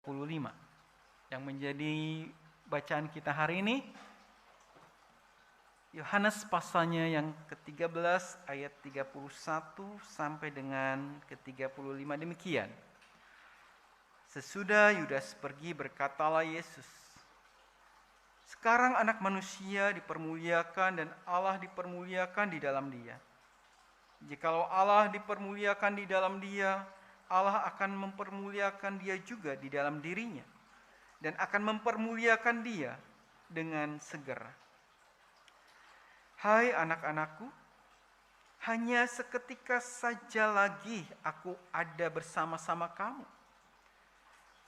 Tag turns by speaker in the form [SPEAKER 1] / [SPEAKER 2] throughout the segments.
[SPEAKER 1] 25 yang menjadi bacaan kita hari ini. Yohanes pasalnya yang ke-13 ayat 31 sampai dengan ke-35 demikian. Sesudah Yudas pergi, berkatalah Yesus, "Sekarang anak manusia dipermuliakan dan Allah dipermuliakan di dalam dia. Jikalau Allah dipermuliakan di dalam dia, Allah akan mempermuliakan dia juga di dalam dirinya dan akan mempermuliakan dia dengan segera. Hai anak-anakku, hanya seketika saja lagi aku ada bersama-sama kamu.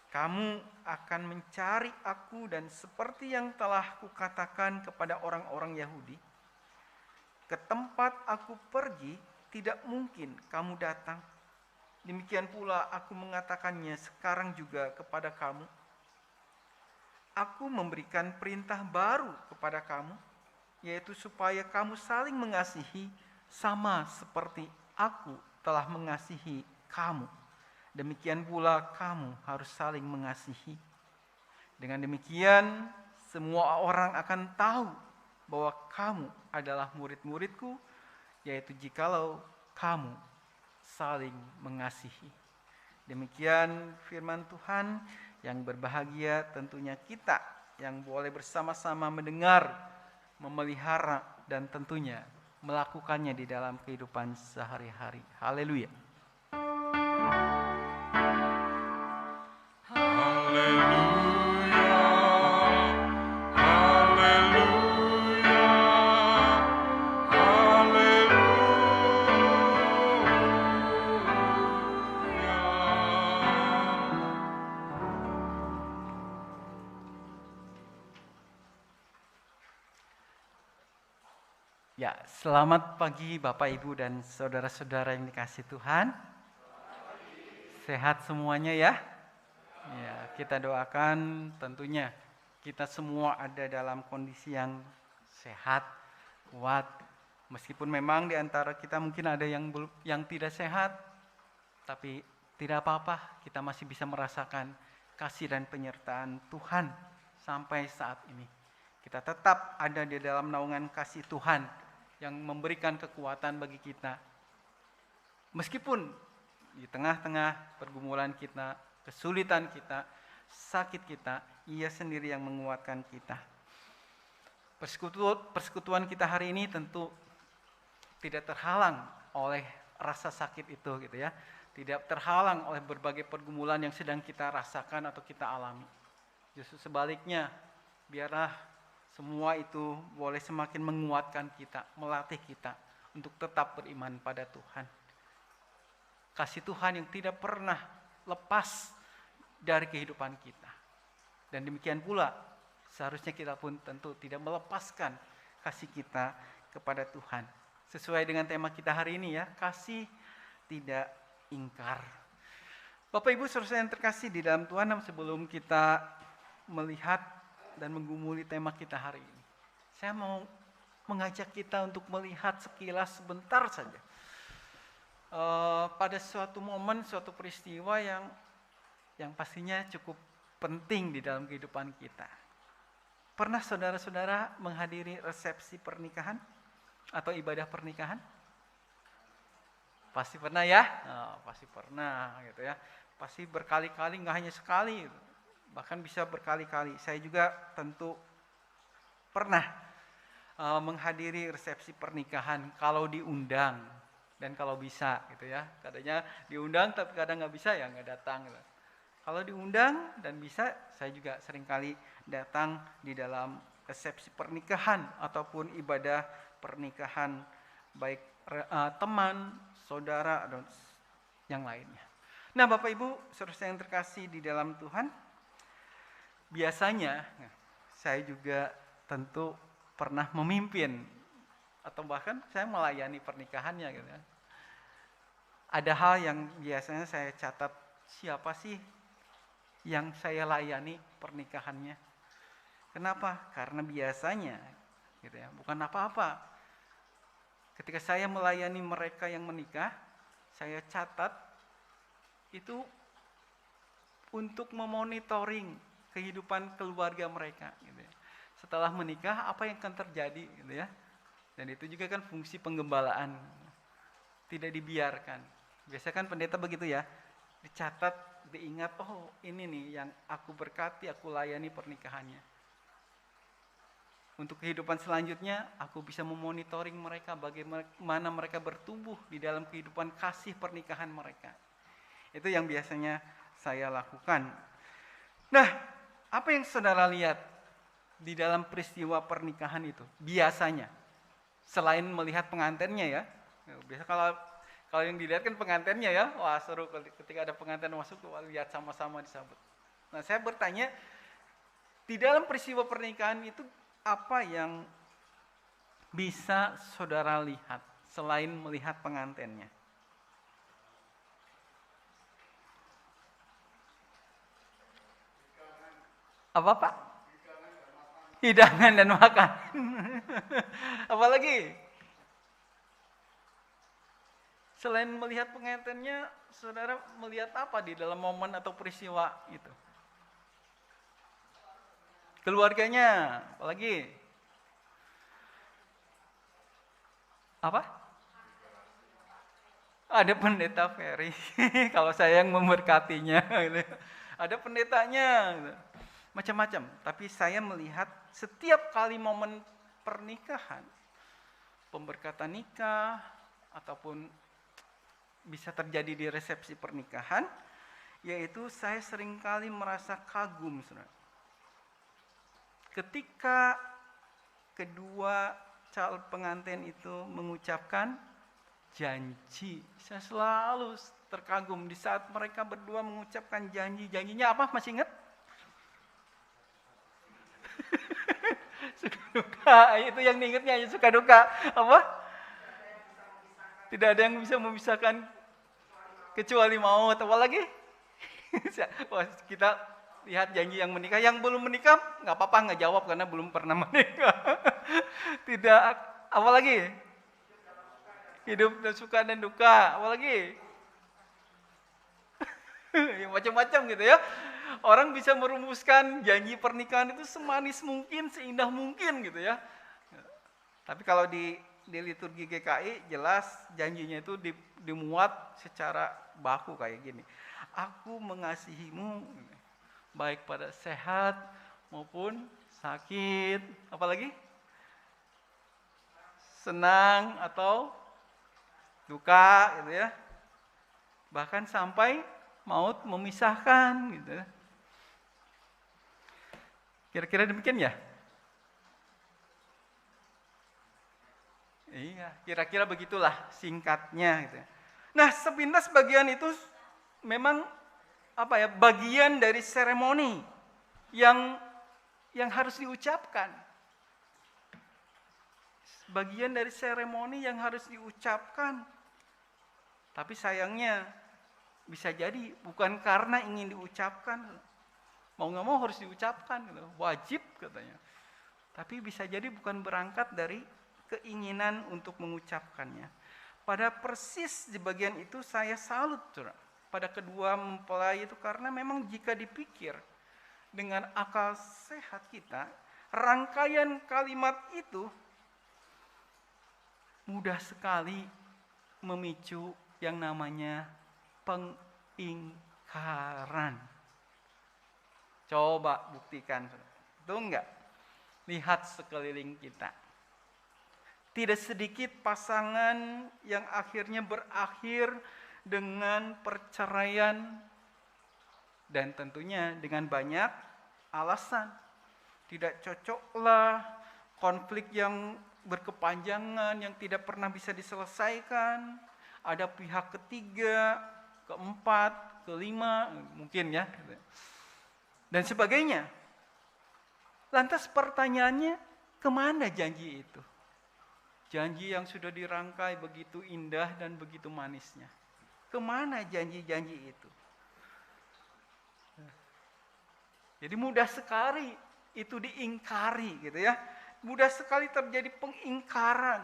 [SPEAKER 1] Kamu akan mencari aku dan seperti yang telah kukatakan kepada orang-orang Yahudi, ke tempat aku pergi tidak mungkin kamu datang. Demikian pula aku mengatakannya sekarang juga kepada kamu. Aku memberikan perintah baru kepada kamu, yaitu supaya kamu saling mengasihi sama seperti aku telah mengasihi kamu. Demikian pula kamu harus saling mengasihi. Dengan demikian, semua orang akan tahu bahwa kamu adalah murid-muridku, yaitu jikalau kamu saling mengasihi." Demikian firman Tuhan. Yang berbahagia tentunya kita yang boleh bersama-sama mendengar, memelihara, dan tentunya melakukannya di dalam kehidupan sehari-hari. Haleluya. Ya, selamat pagi Bapak Ibu dan saudara-saudara yang dikasihi Tuhan. Sehat semuanya ya? Ya, kita doakan tentunya kita semua ada dalam kondisi yang sehat, kuat. Meskipun memang di antara kita mungkin ada yang tidak sehat, tapi tidak apa-apa, kita masih bisa merasakan kasih dan penyertaan Tuhan sampai saat ini. Kita tetap ada di dalam naungan kasih Tuhan yang memberikan kekuatan bagi kita. Meskipun di tengah-tengah pergumulan kita, kesulitan kita, sakit kita, Ia sendiri yang menguatkan kita. Persekutuan kita hari ini tentu tidak terhalang oleh rasa sakit itu gitu ya. Tidak terhalang oleh berbagai pergumulan yang sedang kita rasakan atau kita alami. Justru sebaliknya, biarlah semua itu boleh semakin menguatkan kita, melatih kita untuk tetap beriman pada Tuhan. Kasih Tuhan yang tidak pernah lepas dari kehidupan kita. Dan demikian pula seharusnya kita pun tentu tidak melepaskan kasih kita kepada Tuhan. Sesuai dengan tema kita hari ini ya, kasih tidak ingkar. Bapak Ibu saudara yang terkasih di dalam Tuhan, sebelum kita melihat dan menggumuli tema kita hari ini, saya mau mengajak kita untuk melihat sekilas sebentar saja pada suatu momen, suatu peristiwa yang pastinya cukup penting di dalam kehidupan kita. Pernah saudara-saudara menghadiri resepsi pernikahan atau ibadah pernikahan? Pasti pernah ya? Pasti pernah gitu ya. Pasti berkali-kali, nggak hanya sekali gitu. Bahkan bisa berkali-kali. Saya juga tentu pernah menghadiri resepsi pernikahan kalau diundang dan kalau bisa gitu ya. Kadangnya diundang tapi kadang nggak bisa ya nggak datang gitu. Kalau diundang dan bisa, saya juga seringkali datang di dalam resepsi pernikahan ataupun ibadah pernikahan, baik teman, saudara, dan yang lainnya. Nah Bapak Ibu, saudara yang terkasih di dalam Tuhan, biasanya saya juga tentu pernah memimpin atau bahkan saya melayani pernikahannya gitu ya. Ada hal yang biasanya saya catat, siapa sih yang saya layani pernikahannya. Kenapa? Karena biasanya gitu ya, bukan apa-apa. Ketika saya melayani mereka yang menikah, saya catat itu untuk memonitoring kehidupan keluarga mereka gitu ya. Setelah menikah apa yang akan terjadi gitu ya. Dan itu juga kan fungsi penggembalaan. Tidak dibiarkan. Biasanya kan pendeta begitu ya. Dicatat, diingat, oh ini nih yang aku berkati, aku layani pernikahannya. Untuk kehidupan selanjutnya, aku bisa memonitoring mereka bagaimana mereka bertumbuh di dalam kehidupan kasih pernikahan mereka. Itu yang biasanya saya lakukan. Nah, apa yang saudara lihat di dalam peristiwa pernikahan itu? Biasanya, selain melihat pengantinnya ya. Biasa kalau yang dilihat kan pengantinnya ya. Wah seru ketika ada pengantin masuk, wah, lihat sama-sama disambut. Nah saya bertanya, di dalam peristiwa pernikahan itu apa yang bisa saudara lihat selain melihat pengantinnya? Apa Pak? Hidangan dan makan. Apalagi? Selain melihat pengantinnya, saudara melihat apa di dalam momen atau peristiwa itu? Keluarganya, apalagi? Apa? Ada pendeta Ferry. Kalau saya yang memberkatinya, ada pendetanya, macam-macam. Tapi saya melihat setiap kali momen pernikahan, pemberkatan nikah, ataupun bisa terjadi di resepsi pernikahan, yaitu saya seringkali merasa kagum, saudara. Ketika kedua calon pengantin itu mengucapkan janji, saya selalu terkagum di saat mereka berdua mengucapkan janjinya apa? Masih ingat? Suka duka, itu yang diingatnya, suka duka apa? Tidak ada yang bisa memisahkan kecuali maut. Apa lagi? Kita lihat janji yang menikah, yang belum menikah nggak apa-apa nggak jawab karena belum pernah menikah. Tidak, apa lagi? Hidup dan suka dan duka, apa lagi? Macam-macam gitu ya. Orang bisa merumuskan janji pernikahan itu semanis mungkin, seindah mungkin gitu ya. Tapi kalau di liturgi GKI jelas janjinya itu dimuat secara baku kayak gini. Aku mengasihimu baik pada sehat maupun sakit, apalagi senang atau duka gitu ya. Bahkan sampai maut memisahkan gitu. Kira-kira demikian ya? Iya, kira-kira begitulah singkatnya gitu. Nah, sepintas bagian itu memang apa ya? Bagian dari seremoni yang harus diucapkan. Bagian dari seremoni yang harus diucapkan. Tapi sayangnya bisa jadi bukan karena ingin diucapkan. Mau nggak mau harus diucapkan, gitu. Wajib katanya. Tapi bisa jadi bukan berangkat dari keinginan untuk mengucapkannya. Pada persis di bagian itu saya salut pada kedua mempelai itu, karena memang jika dipikir dengan akal sehat kita, rangkaian kalimat itu mudah sekali memicu yang namanya pengingkaran. Coba buktikan, itu enggak? Lihat sekeliling kita. Tidak sedikit pasangan yang akhirnya berakhir dengan perceraian dan tentunya dengan banyak alasan. Tidak cocoklah, konflik yang berkepanjangan yang tidak pernah bisa diselesaikan, ada pihak ketiga, keempat, kelima, mungkin ya, dan sebagainya. Lantas pertanyaannya, kemana janji itu? Janji yang sudah dirangkai begitu indah dan begitu manisnya. Kemana janji-janji itu? Jadi mudah sekali itu diingkari gitu ya. Mudah sekali terjadi pengingkaran.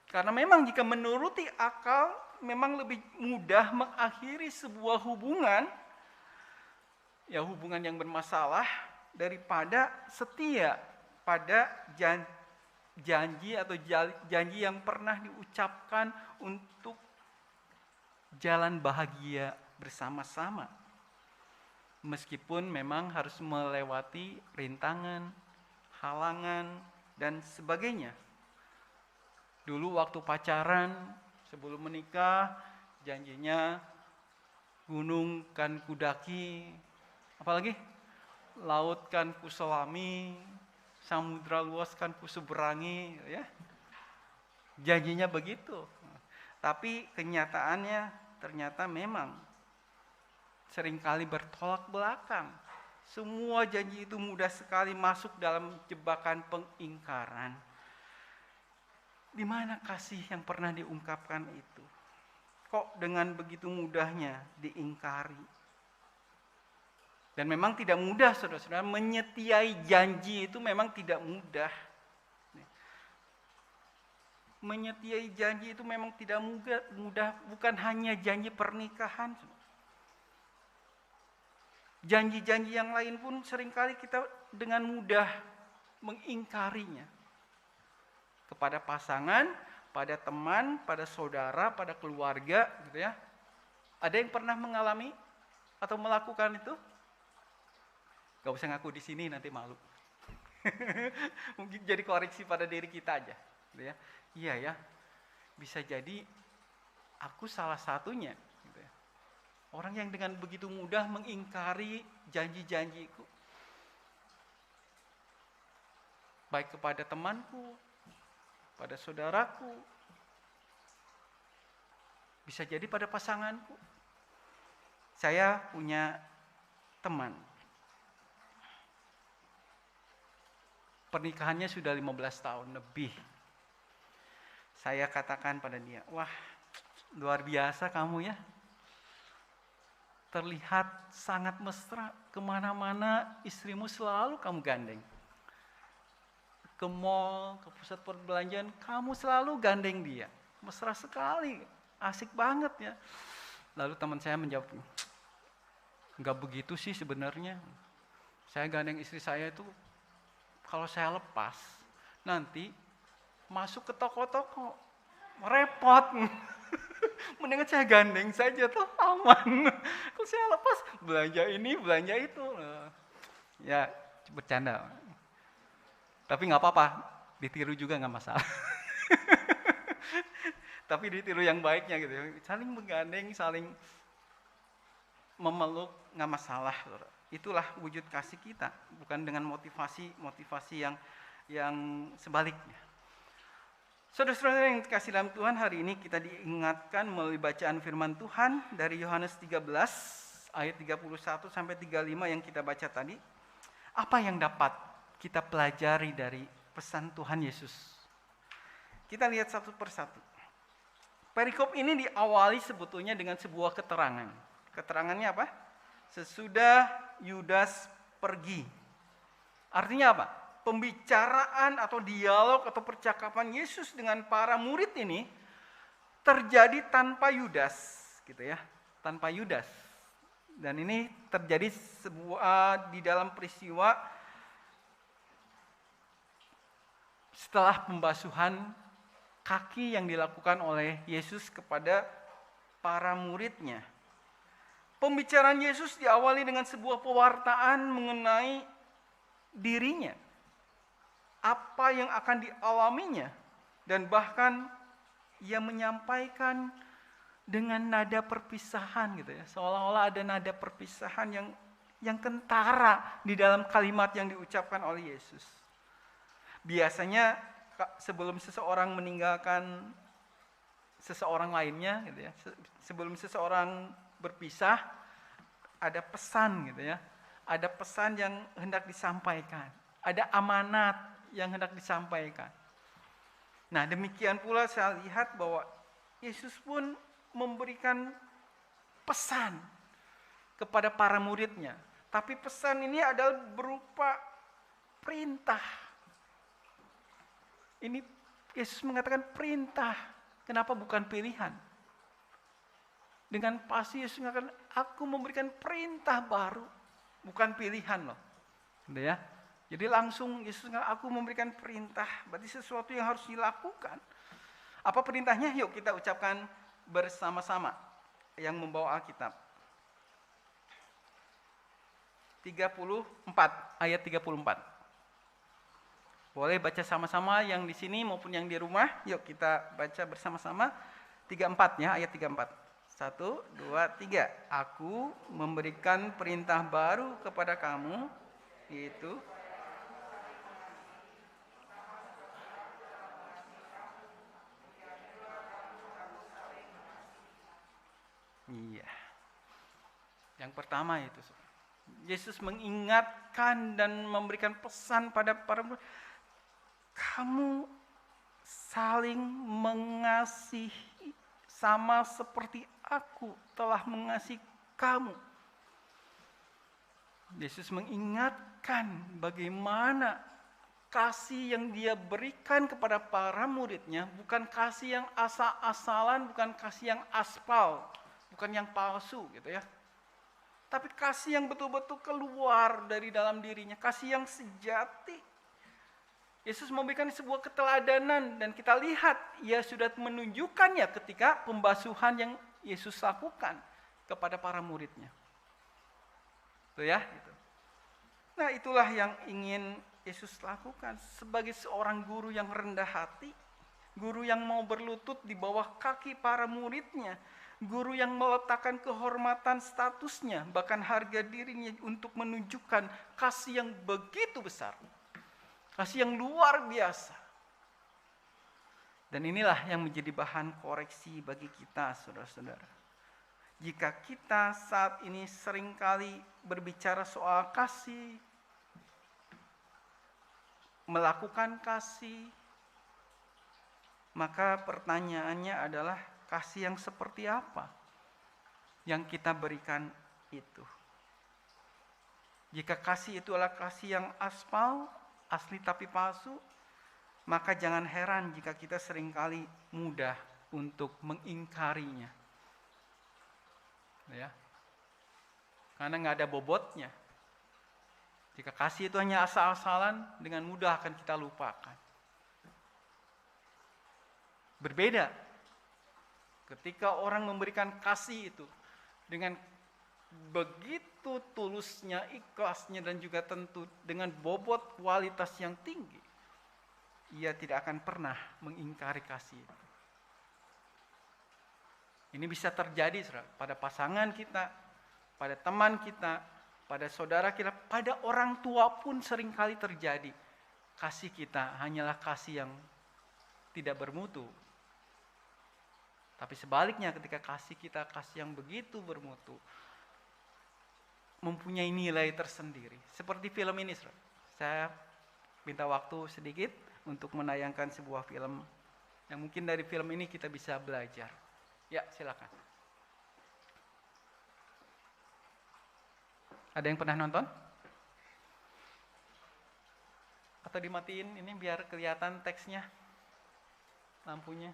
[SPEAKER 1] Karena memang jika menuruti akal, memang lebih mudah mengakhiri sebuah hubungan ya hubungan yang bermasalah daripada setia pada janji atau janji yang pernah diucapkan untuk jalan bahagia bersama-sama. Meskipun memang harus melewati rintangan, halangan, dan sebagainya. Dulu waktu pacaran, sebelum menikah, janjinya gunung kan kudaki, apalagi laut kan kuselami, samudra luas kan kuseberangi, ya. Janjinya begitu. Tapi kenyataannya ternyata memang seringkali bertolak belakang. Semua janji itu mudah sekali masuk dalam jebakan pengingkaran. Di mana kasih yang pernah diungkapkan itu? Kok dengan begitu mudahnya diingkari? Dan memang tidak mudah, saudara-saudara, menyetiai janji itu memang tidak mudah. Menyetiai janji itu memang tidak mudah, bukan hanya janji pernikahan. Janji-janji yang lain pun seringkali kita dengan mudah mengingkarinya. Kepada pasangan, pada teman, pada saudara, pada keluarga, gitu ya. Ada yang pernah mengalami atau melakukan itu? Gak usah ngaku di sini, nanti malu. Mungkin jadi koreksi pada diri kita aja, gitu ya. Iya ya, bisa jadi aku salah satunya. Orang yang dengan begitu mudah mengingkari janji-janjiku. Baik kepada temanku, pada saudaraku, bisa jadi pada pasanganku. Saya punya teman. Pernikahannya sudah 15 tahun lebih. Saya katakan pada dia, wah luar biasa kamu ya. Terlihat sangat mesra, kemana-mana istrimu selalu kamu gandeng. Ke mall, ke pusat perbelanjaan, kamu selalu gandeng dia. Mesra sekali, asik banget ya. Lalu teman saya menjawab, enggak begitu sih sebenarnya. Saya gandeng istri saya itu, kalau saya lepas, nanti masuk ke toko-toko, repot. Mendingan saya gandeng saja tuh aman. Kalau saya lepas belanja ini, belanja itu. Ya, bercanda. Tapi nggak apa-apa, ditiru juga nggak masalah. Tapi ditiru yang baiknya gitu. Saling menggandeng, saling memeluk nggak masalah. Itulah wujud kasih kita, bukan dengan motivasi yang sebaliknya. Saudara-saudara yang dikasih dalam Tuhan, hari ini kita diingatkan melalui bacaan firman Tuhan dari Yohanes 13 ayat 31 sampai 35 yang kita baca tadi. Apa yang dapat kita pelajari dari pesan Tuhan Yesus? Kita lihat satu persatu. Perikop ini diawali sebetulnya dengan sebuah keterangan. Keterangannya apa? Sesudah Yudas pergi. Artinya apa? Pembicaraan atau dialog atau percakapan Yesus dengan para murid ini terjadi tanpa Yudas, gitu ya, tanpa Yudas. Dan ini terjadi di dalam peristiwa setelah pembasuhan kaki yang dilakukan oleh Yesus kepada para muridnya. Pembicaraan Yesus diawali dengan sebuah pewartaan mengenai dirinya, apa yang akan dialaminya, dan bahkan ia menyampaikan dengan nada perpisahan gitu ya, seolah-olah ada nada perpisahan yang kentara di dalam kalimat yang diucapkan oleh Yesus. Biasanya sebelum seseorang meninggalkan seseorang lainnya gitu ya, sebelum seseorang berpisah, ada pesan gitu ya, ada pesan yang hendak disampaikan, ada amanat yang hendak disampaikan. Nah, demikian pula saya lihat bahwa Yesus pun memberikan pesan kepada para muridnya. Tapi pesan ini adalah berupa perintah. Ini Yesus mengatakan perintah. Kenapa bukan pilihan? Dengan pasti Yesus mengatakan, aku memberikan perintah baru. bukan pilihan loh. Gitu ya. Jadi langsung Yesus bilang, aku memberikan perintah, berarti sesuatu yang harus dilakukan. Apa perintahnya? Yuk kita ucapkan bersama-sama yang membawa Alkitab. 34, ayat 34. Boleh baca sama-sama yang di sini maupun yang di rumah. Yuk kita baca bersama-sama. 34 ya, ayat 34. 1, 2, 3. Aku memberikan perintah baru kepada kamu, yaitu iya. Yang pertama itu Yesus mengingatkan dan memberikan pesan pada para murid, kamu saling mengasihi sama seperti aku telah mengasihi kamu. Yesus mengingatkan bagaimana kasih yang dia berikan kepada para muridnya bukan kasih yang asal-asalan, bukan kasih yang aspal, bukan yang palsu gitu ya. Tapi kasih yang betul-betul keluar dari dalam dirinya, kasih yang sejati. Yesus memberikan sebuah keteladanan dan kita lihat ia sudah menunjukkannya ketika pembasuhan yang Yesus lakukan kepada para muridnya. Itu ya, gitu. Nah, itulah yang ingin Yesus lakukan sebagai seorang guru yang rendah hati, guru yang mau berlutut di bawah kaki para muridnya, guru yang meletakkan kehormatan statusnya, bahkan harga dirinya untuk menunjukkan kasih yang begitu besar. Kasih yang luar biasa. Dan inilah yang menjadi bahan koreksi bagi kita, saudara-saudara. Jika kita saat ini seringkali berbicara soal kasih, melakukan kasih, maka pertanyaannya adalah kasih yang seperti apa yang kita berikan itu. Jika kasih itu adalah kasih yang aspal, asli tapi palsu, maka jangan heran jika kita seringkali mudah untuk mengingkarinya. Ya. Karena nggak ada bobotnya. Jika kasih itu hanya asal-asalan, dengan mudah akan kita lupakan. Berbeda ketika orang memberikan kasih itu dengan begitu tulusnya, ikhlasnya, dan juga tentu dengan bobot kualitas yang tinggi, ia tidak akan pernah mengingkari kasih itu. Ini bisa terjadi pada pasangan kita, pada teman kita, pada saudara kita, pada orang tua pun seringkali terjadi. Kasih kita hanyalah kasih yang tidak bermutu. Tapi sebaliknya ketika kasih kita kasih yang begitu bermutu, mempunyai nilai tersendiri. Seperti film ini, saya minta waktu sedikit untuk menayangkan sebuah film yang mungkin dari film ini kita bisa belajar. Ya, silakan. Ada yang pernah nonton? Atau dimatiin ini biar kelihatan teksnya, lampunya.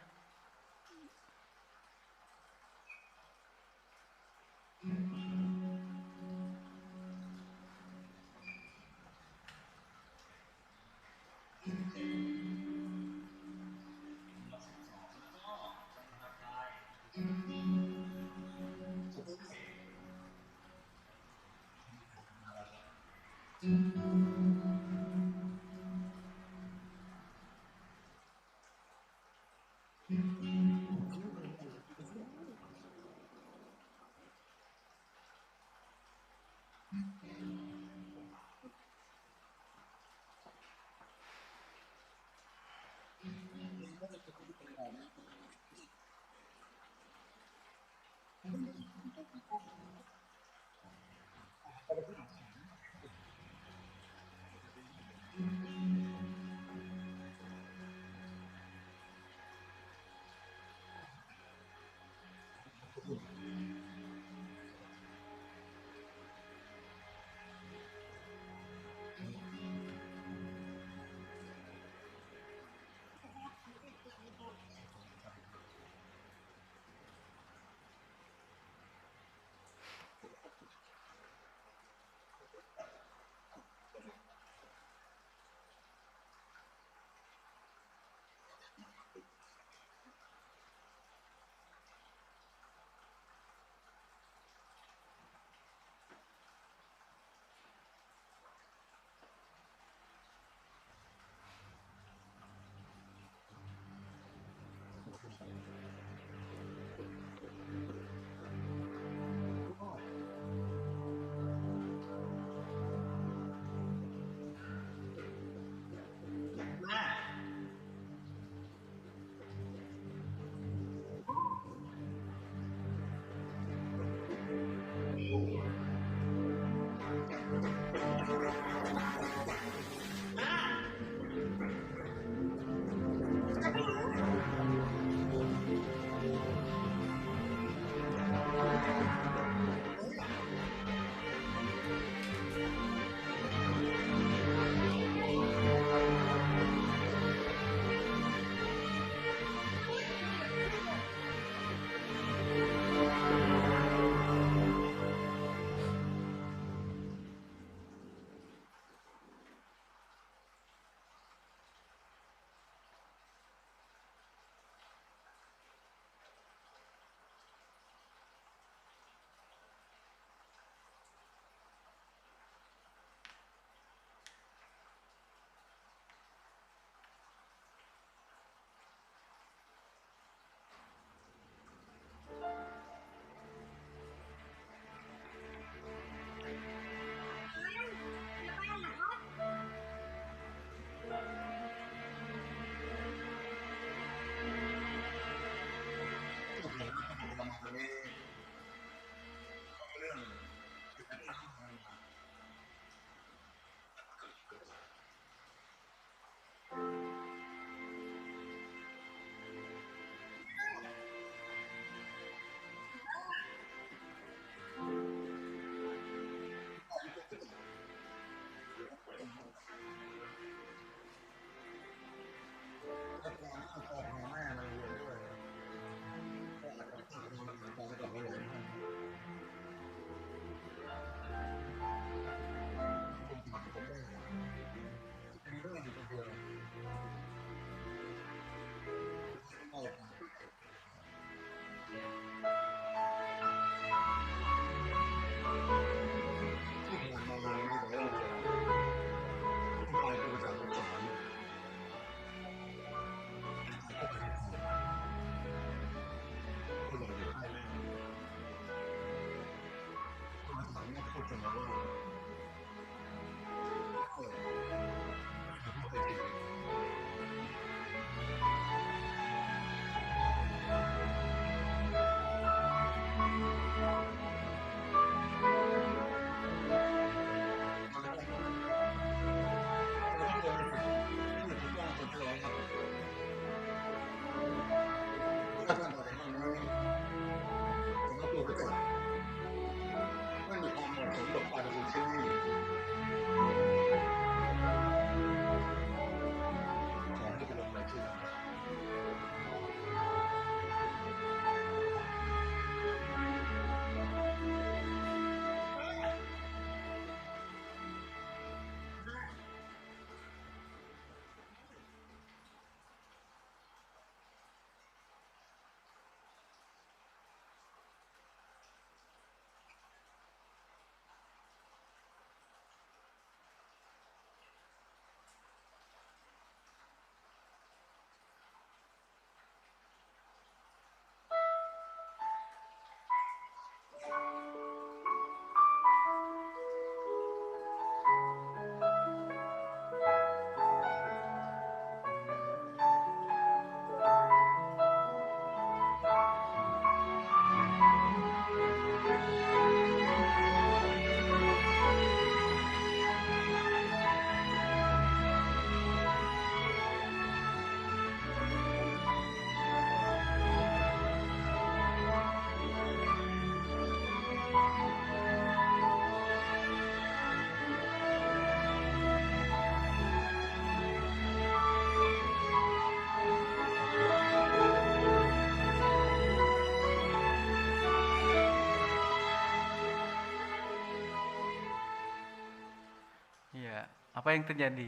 [SPEAKER 1] Apa yang terjadi?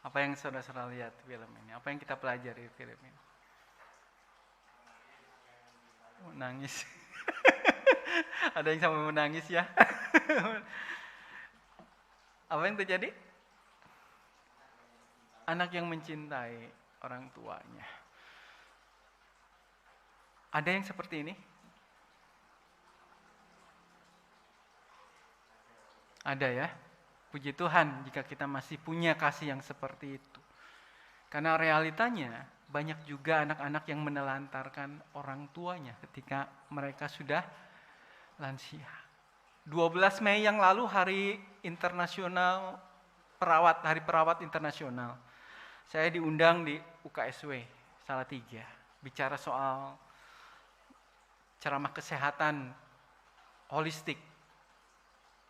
[SPEAKER 1] Apa yang saudara-saudara lihat film ini? Apa yang kita pelajari film ini? Menangis. Ada yang sampai menangis ya? Apa yang terjadi? Anak yang mencintai orang tuanya. Ada yang seperti ini? Ada ya? Puji Tuhan jika kita masih punya kasih yang seperti itu. Karena realitanya banyak juga anak-anak yang menelantarkan orang tuanya ketika mereka sudah lansia. 12 Mei yang lalu hari internasional perawat, hari perawat internasional. Saya diundang di UKSW Salatiga bicara soal ceramah kesehatan holistik.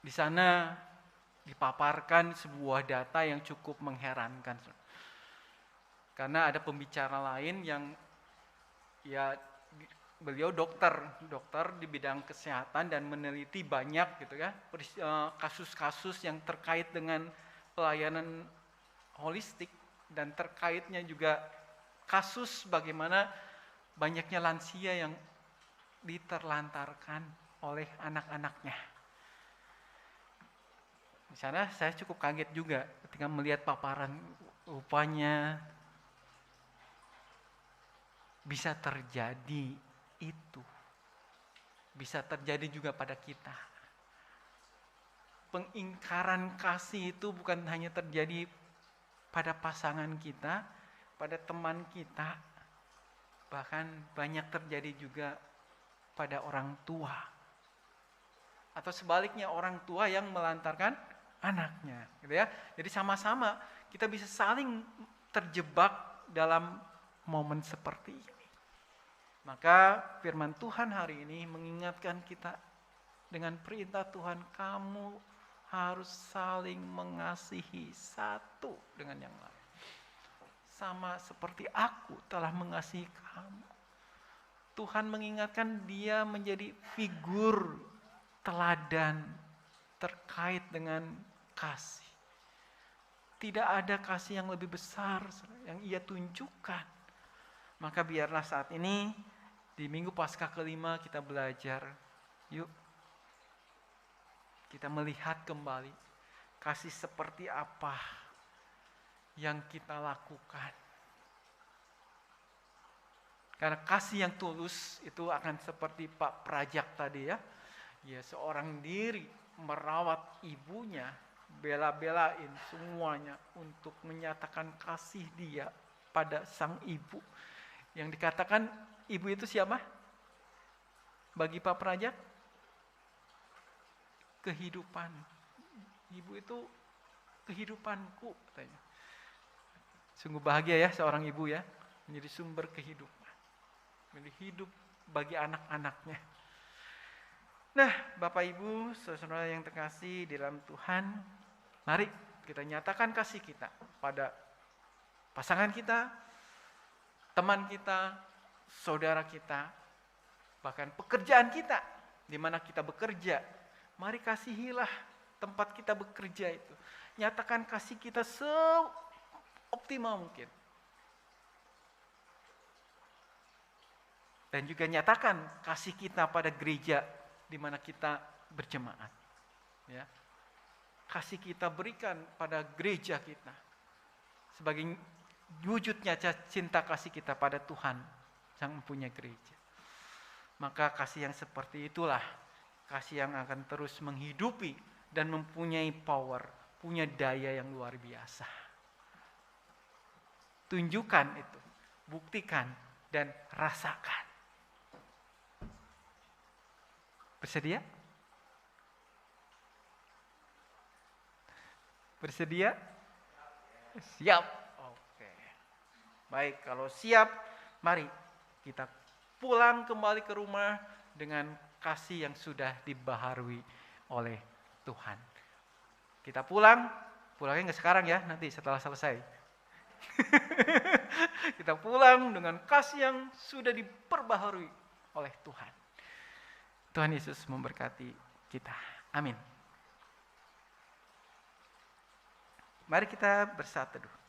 [SPEAKER 1] Di sana dipaparkan sebuah data yang cukup mengherankan. Karena ada pembicara lain yang ya beliau dokter di bidang kesehatan dan meneliti banyak gitu ya kasus-kasus yang terkait dengan pelayanan holistik dan terkaitnya juga kasus bagaimana banyaknya lansia yang diterlantarkan oleh anak-anaknya. Di sana saya cukup kaget juga ketika melihat paparan, rupanya bisa terjadi itu. Bisa terjadi juga pada kita. Pengingkaran kasih itu bukan hanya terjadi pada pasangan kita, pada teman kita, bahkan banyak terjadi juga pada orang tua. Atau sebaliknya orang tua yang melantarkan anaknya, gitu ya. Jadi sama-sama kita bisa saling terjebak dalam momen seperti ini. Maka firman Tuhan hari ini mengingatkan kita dengan perintah Tuhan, kamu harus saling mengasihi satu dengan yang lain. Sama seperti aku telah mengasihi kamu. Tuhan mengingatkan dia menjadi figur teladan terkait dengan kasih. Tidak ada kasih yang lebih besar yang ia tunjukkan. Maka biarlah saat ini di Minggu Paskah kelima kita belajar. Yuk kita melihat kembali kasih seperti apa yang kita lakukan. Karena kasih yang tulus itu akan seperti Pak Prajak tadi ya. Ya seorang diri merawat ibunya, bela-belain semuanya untuk menyatakan kasih dia pada sang ibu. Yang dikatakan ibu itu siapa? Bagi Pak Prajak? Kehidupan. Ibu itu kehidupanku katanya. Sungguh bahagia ya seorang ibu ya, menjadi sumber kehidupan. Menjadi hidup bagi anak-anaknya. Nah, Bapak Ibu, saudara yang terkasih di dalam Tuhan, mari kita nyatakan kasih kita pada pasangan kita, teman kita, saudara kita, bahkan pekerjaan kita, di mana kita bekerja. Mari kasihilah tempat kita bekerja itu. Nyatakan kasih kita seoptimal mungkin. Dan juga nyatakan kasih kita pada gereja di mana kita berjemaat. Ya. Kasih kita berikan pada gereja kita. Sebagai wujud nyata cinta kasih kita pada Tuhan yang mempunyai gereja. Maka kasih yang seperti itulah kasih yang akan terus menghidupi dan mempunyai power, punya daya yang luar biasa. Tunjukkan itu, buktikan dan rasakan. Bersedia? Bersedia? Siap. Oke. Baik, kalau siap, mari kita pulang kembali ke rumah dengan kasih yang sudah dibaharui oleh Tuhan. Kita pulangnya nggak sekarang ya, nanti setelah selesai. Kita pulang dengan kasih yang sudah diperbaharui oleh Tuhan. Tuhan Yesus memberkati kita. Amin. Mari kita bersatu teduh.